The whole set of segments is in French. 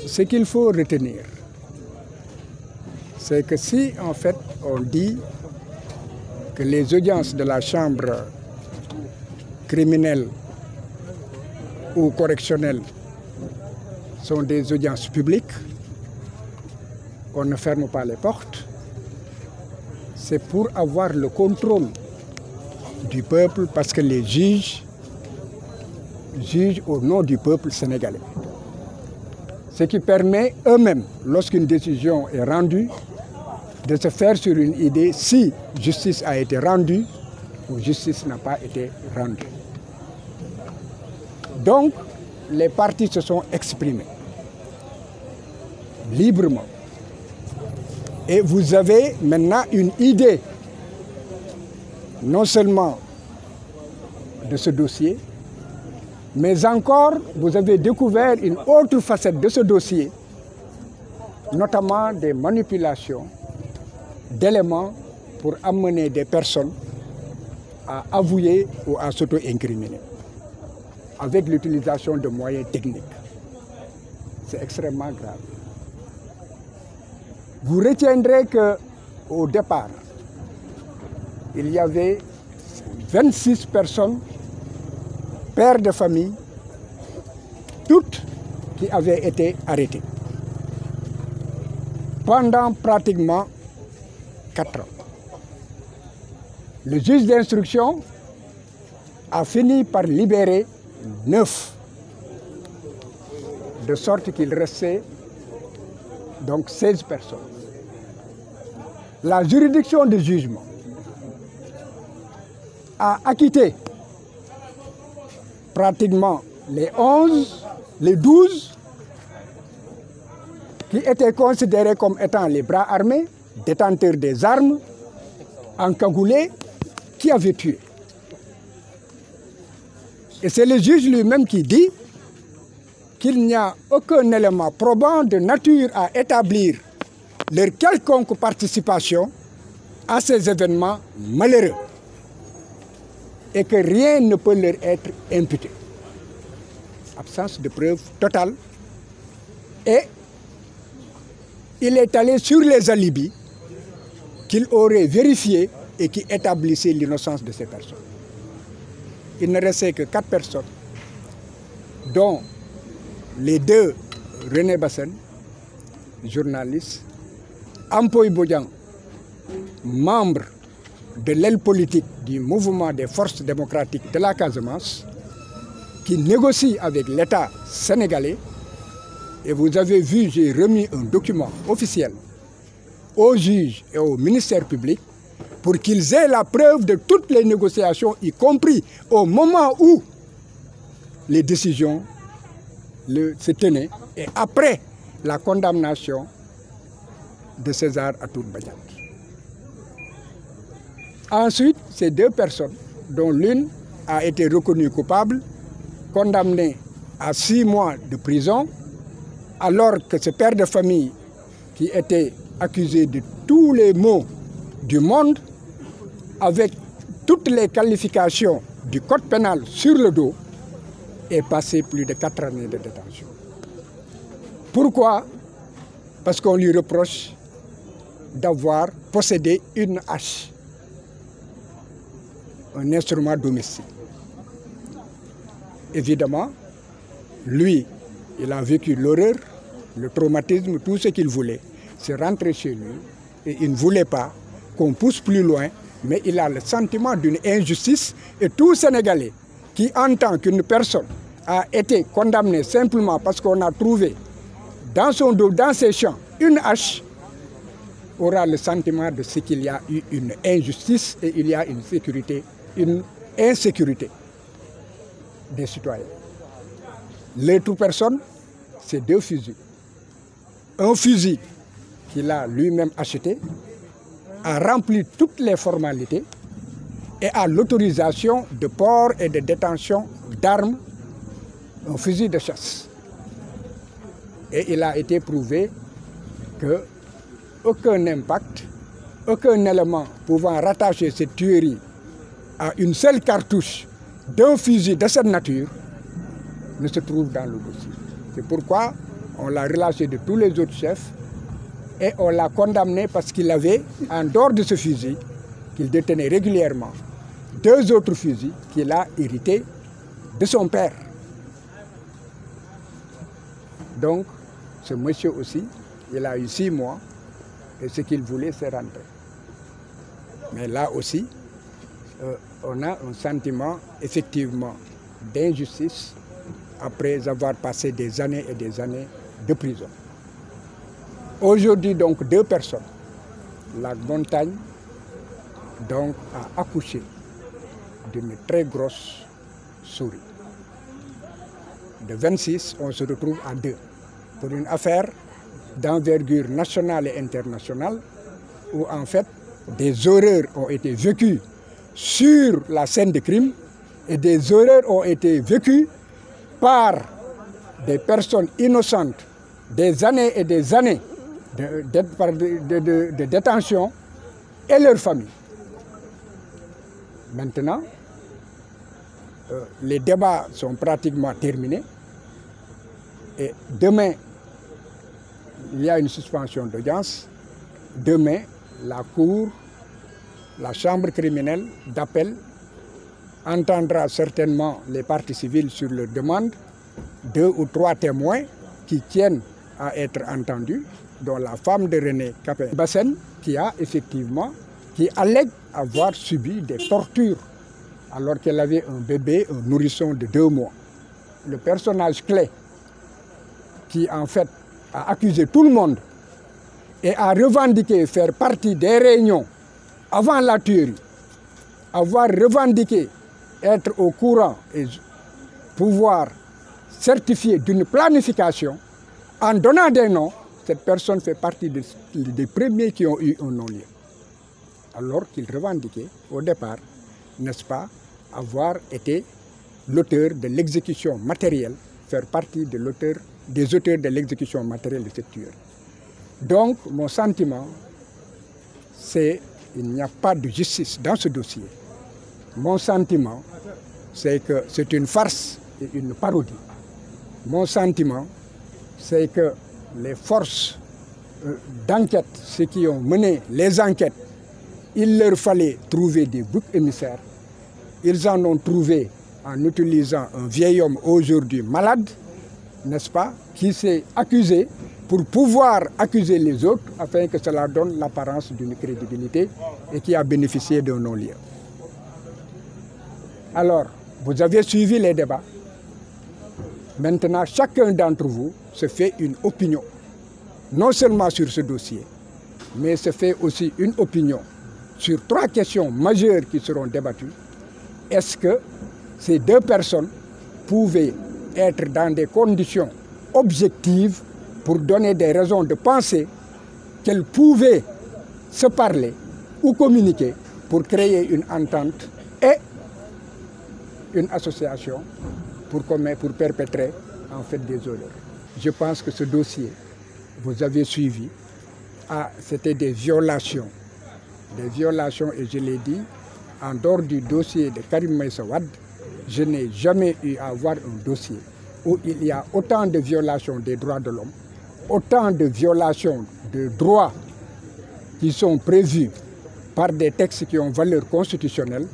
ce qu'il faut retenir, c'est que si en fait on dit que les audiences de la chambre criminelle ou correctionnelle sont des audiences publiques, on ne ferme pas les portes, c'est pour avoir le contrôle du peuple parce que les juges jugent au nom du peuple sénégalais. Ce qui permet eux-mêmes, lorsqu'une décision est rendue, de se faire sur une idée si justice a été rendue ou justice n'a pas été rendue. Donc, les partis se sont exprimés librement. Et vous avez maintenant une idée, non seulement de ce dossier, mais encore vous avez découvert une autre facette de ce dossier, notamment des manipulations d'éléments pour amener des personnes à avouer ou à s'auto-incriminer avec l'utilisation de moyens techniques. C'est extrêmement grave. Vous retiendrez qu'au départ, il y avait 26 personnes, pères de famille, toutes qui avaient été arrêtées pendant pratiquement 4 ans. Le juge d'instruction a fini par libérer 9, de sorte qu'il restait donc 16 personnes. La juridiction de jugement a acquitté pratiquement les 12 qui étaient considérés comme étant les bras armés, détenteurs des armes, encagoulés, qui avaient tué. Et c'est le juge lui-même qui dit qu'il n'y a aucun élément probant de nature à établir leur quelconque participation à ces événements malheureux et que rien ne peut leur être imputé. Absence de preuve totale. Et il est allé sur les alibis qu'il aurait vérifiés et qui établissaient l'innocence de ces personnes. Il ne restait que 4 personnes, dont les 2 René Bassène, journaliste, Ampoy Bodian, membre de l'aile politique du mouvement des forces démocratiques de la Casamance, qui négocie avec l'État sénégalais. Et vous avez vu, j'ai remis un document officiel aux juges et au ministère public pour qu'ils aient la preuve de toutes les négociations, y compris au moment où les décisions se tenaient et après la condamnation de César Atoute Badiate. Ensuite, ces 2 personnes, dont l'une a été reconnue coupable, condamnée à 6 mois de prison, alors que ce père de famille qui était accusé de tous les maux du monde, avec toutes les qualifications du code pénal sur le dos, est passé plus de 4 années de détention. Pourquoi? Parce qu'on lui reproche d'avoir possédé une hache, un instrument domestique. Évidemment, lui, il a vécu l'horreur, le traumatisme, tout ce qu'il voulait. C'est rentrer chez lui et il ne voulait pas qu'on pousse plus loin, mais il a le sentiment d'une injustice et tout Sénégalais qui entend qu'une personne a été condamnée simplement parce qu'on a trouvé dans son dos, dans ses champs, une hache, aura le sentiment de ce qu'il y a eu une injustice et il y a une insécurité des citoyens. L'autre personne, c'est 2 fusils. Un fusil qu'il a lui-même acheté, a rempli toutes les formalités et a l'autorisation de port et de détention d'armes, un fusil de chasse. Et il a été prouvé qu'aucun impact, aucun élément pouvant rattacher cette tuerie à une seule cartouche d'un fusil de cette nature ne se trouve dans le dossier. C'est pourquoi On l'a relâché de tous les autres chefs et on l'a condamné parce qu'il avait, en dehors de ce fusil, qu'il détenait régulièrement, 2 autres fusils qu'il a hérités de son père. Donc, ce monsieur aussi, il a eu 6 mois et ce qu'il voulait, c'est rentrer. Mais là aussi, on a un sentiment effectivement d'injustice après avoir passé des années et des années de prison. Aujourd'hui, donc, 2 personnes, la montagne donc, a accouché d'une très grosse souris. De 26, on se retrouve à 2 pour une affaire d'envergure nationale et internationale où en fait des horreurs ont été vécues sur la scène de crime et des horreurs ont été vécues par des personnes innocentes des années et des années de détention et leurs familles. Maintenant, les débats sont pratiquement terminés et demain, il y a une suspension d'audience. Demain, la Cour, la Chambre criminelle d'appel entendra certainement les parties civiles sur leur demande, 2 ou 3 témoins qui tiennent à être entendus, dont la femme de René Capain-Bassène, qui allègue avoir subi des tortures alors qu'elle avait un bébé, un nourrisson de 2 mois. Le personnage clé qui en fait a accusé tout le monde et a revendiqué faire partie des réunions avant la tuerie, avoir revendiqué être au courant et pouvoir certifier d'une planification en donnant des noms, cette personne fait partie des premiers qui ont eu un non-lieu. Alors qu'il revendiquait au départ, n'est-ce pas, avoir été l'auteur de l'exécution matérielle, faire partie des auteurs de l'exécution matérielle de cette tuerie. Donc, mon sentiment, c'est qu'il n'y a pas de justice dans ce dossier. Mon sentiment, c'est que c'est une farce et une parodie. Mon sentiment, c'est que les forces d'enquête, ceux qui ont mené les enquêtes, il leur fallait trouver des boucs émissaires. Ils en ont trouvé en utilisant un vieil homme aujourd'hui malade, n'est-ce pas, qui s'est accusé pour pouvoir accuser les autres afin que cela donne l'apparence d'une crédibilité et qui a bénéficié d'un non-lieu. Alors, vous avez suivi les débats. Maintenant, chacun d'entre vous se fait une opinion, non seulement sur ce dossier, mais se fait aussi une opinion sur 3 questions majeures qui seront débattues. Est-ce que ces 2 personnes pouvaient être dans des conditions objectives pour donner des raisons de penser qu'elles pouvaient se parler ou communiquer pour créer une entente et une association pour perpétrer en fait des horreurs. Je pense que ce dossier, vous avez suivi, c'était des violations et je l'ai dit, en dehors du dossier de Karim Meïssa Wade, je n'ai jamais eu à voir un dossier où il y a autant de violations des droits de l'homme, autant de violations de droits qui sont prévus par des textes qui ont valeur constitutionnelle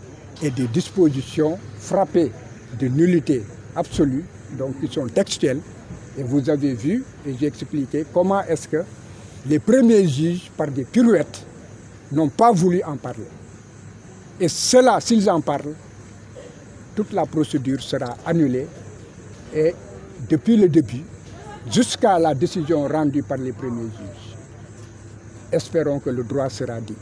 et des dispositions frappées de nullité absolue, donc qui sont textuelles. Et vous avez vu, et j'ai expliqué comment est-ce que les premiers juges, par des pirouettes, n'ont pas voulu en parler. Et cela, s'ils en parlent, toute la procédure sera annulée et depuis le début jusqu'à la décision rendue par les premiers juges. Espérons que le droit sera dit.